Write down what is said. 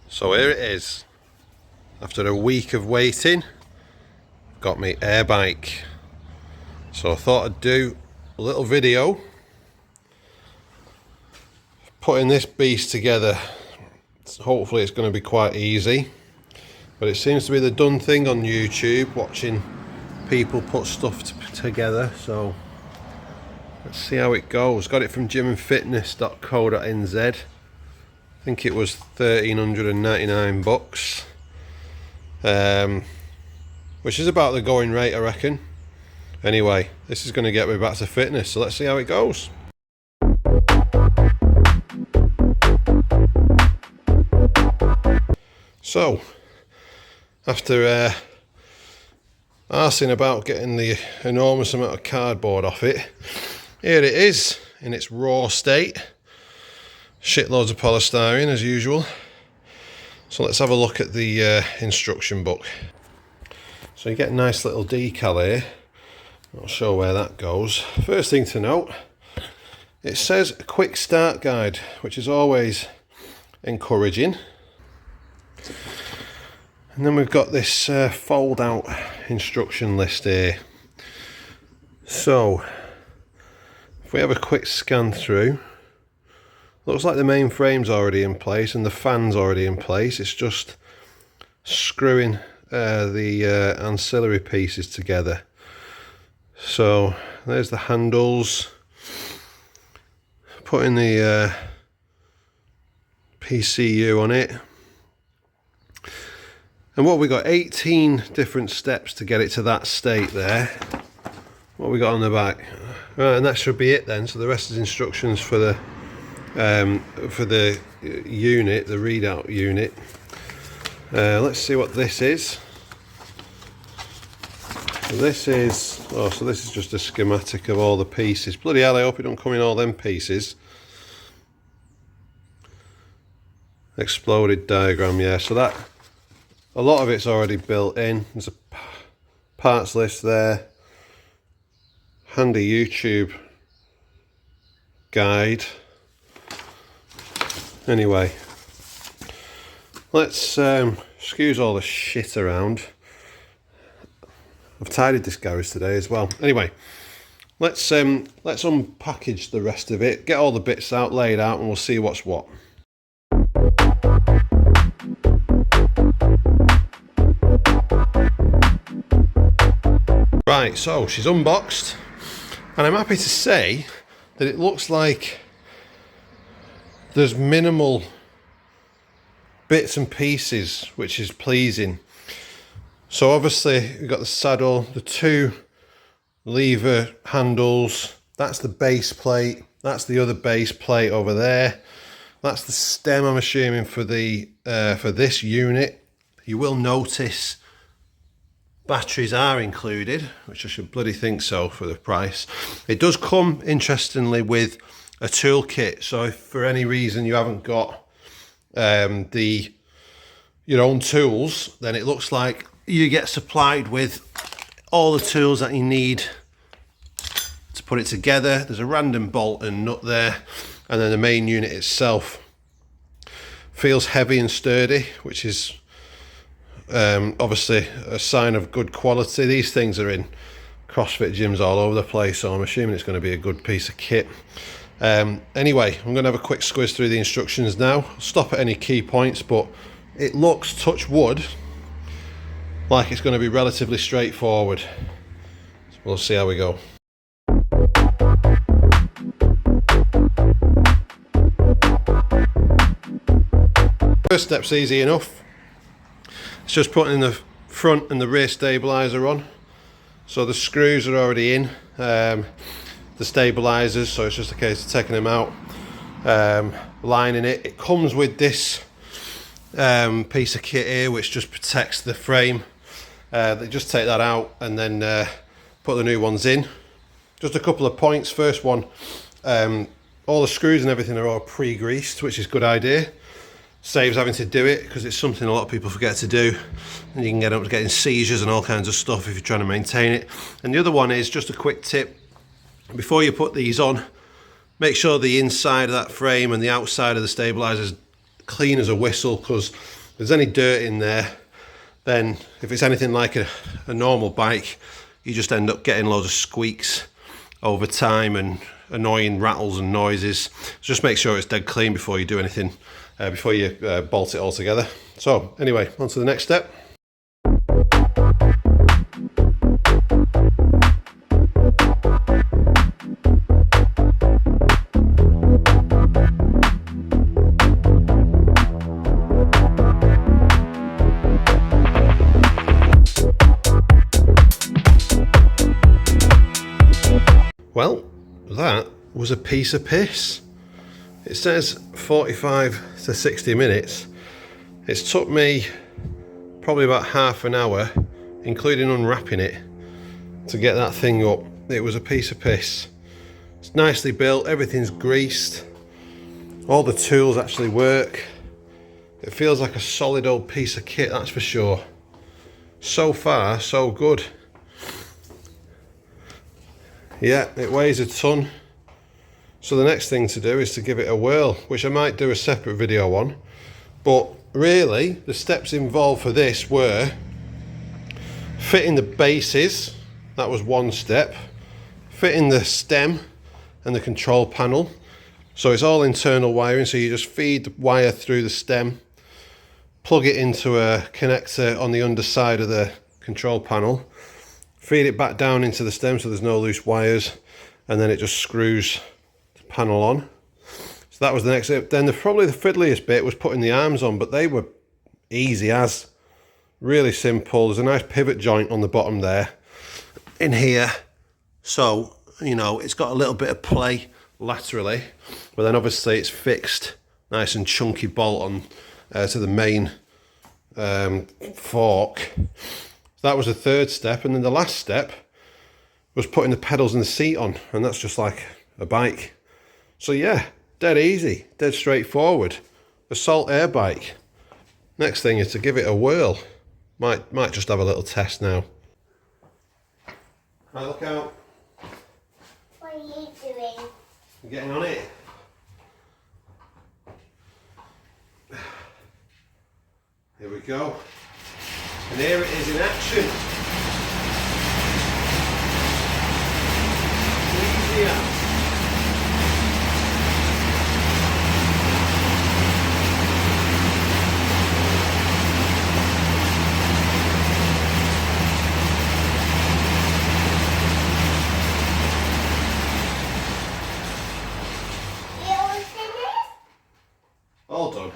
So here it is. After a week of waiting, got me air bike. So I thought I'd do a little video putting this beast together. Hopefully it's going to be quite easy, but it seems to be the done thing on YouTube, watching people put stuff together. So let's see how it goes. Got it from gymandfitness.co.nz. I think it was 1,399 bucks, which is about the going rate, I reckon. Anyway, this is going to get me back to fitness, so let's see how it goes. So, after arsing about getting the enormous amount of cardboard off it, here it is in its raw state. Shitloads of polystyrene as usual. So let's have a look at the instruction book. So you get a nice little decal here. I'll show where that goes. First thing to note, it says a quick start guide, which is always encouraging. And then we've got this fold out instruction list here. So if we have a quick scan through, looks like the main frame's already in place and the fan's already in place. It's just screwing the ancillary pieces together. So there's the handles, putting the PCU on it. And what we got, 18 different steps to get it to that state there. What we got on the back? Right, and that should be it then. So the rest is instructions for the unit, the readout unit. Let's see what this is. So this is, so this is just a schematic of all the pieces. Bloody hell, I hope it don't come in all them pieces. Exploded diagram, yeah, so that, a lot of it's already built in. There's a parts list there. Handy YouTube guide. Anyway, let's excuse all the shit around. I've tidied this garage today as well. Anyway, let's unpackage the rest of it, get all the bits out, laid out, and we'll see what's what. Right, so she's unboxed, and I'm happy to say that it looks like there's minimal bits and pieces, which is pleasing. So obviously we've got the saddle, the two lever handles, that's the base plate, that's the other base plate over there, that's the stem, I'm assuming, for the for this unit. You will notice batteries are included, which I should bloody think so for the price. It does come, interestingly, with a toolkit, so if for any reason you haven't got your own tools, then it looks like you get supplied with all the tools that you need to put it together. There's a random bolt and nut there, and then the main unit itself feels heavy and sturdy, which is obviously a sign of good quality. These things are in CrossFit gyms all over the place, so I'm assuming it's going to be a good piece of kit. Anyway, I'm going to have a quick squiz through the instructions now. I'll stop at any key points, but it looks, touch wood, like it's going to be relatively straightforward. So we'll see how we go. First step's easy enough. It's just putting the front and the rear stabilizer on. So the screws are already in, the stabilizers, so it's just a case of taking them out, lining it. It comes with this piece of kit here, which just protects the frame. They just take that out and then put the new ones in. Just a couple of points. First one, all the screws and everything are all pre-greased, which is a good idea. Saves having to do it, because it's something a lot of people forget to do, and you can get up to getting seizures and all kinds of stuff if you're trying to maintain it. And the other one is just a quick tip: before you put these on, make sure the inside of that frame and the outside of the stabilizers clean as a whistle, because if there's any dirt in there, then if it's anything like a normal bike, you just end up getting loads of squeaks over time and annoying rattles and noises. So just make sure it's dead clean before you do anything, before you bolt it all together. So anyway, on to the next step. Well, that was a piece of piss. It says 45 to 60 minutes. It's took me probably about half an hour, including unwrapping it, to get that thing up. It was a piece of piss. It's nicely built, everything's greased. All the tools actually work. It feels like a solid old piece of kit, that's for sure. So far, so good. Yeah, it weighs a ton. So the next thing to do is to give it a whirl, which I might do a separate video on. But really, the steps involved for this were fitting the bases, that was one step. Fitting the stem and the control panel. So it's all internal wiring, so you just feed the wire through the stem, plug it into a connector on the underside of the control panel, feed it back down into the stem so there's no loose wires, and then it just screws the panel on. So that was the next step. Then probably the fiddliest bit was putting the arms on, but they were easy as. Really simple. There's a nice pivot joint on the bottom there, in here. So, you know, it's got a little bit of play laterally, but then obviously it's fixed, nice and chunky bolt on to the main fork. That was the third step, and then the last step was putting the pedals and the seat on, and that's just like a bike. So yeah, dead easy, dead straightforward. The Salt Air bike. Next thing is to give it a whirl. Might just have a little test now. Right, look out. What are you doing? I'm getting on it. Here we go. And here it is in action. Easy as. You all finished? All done.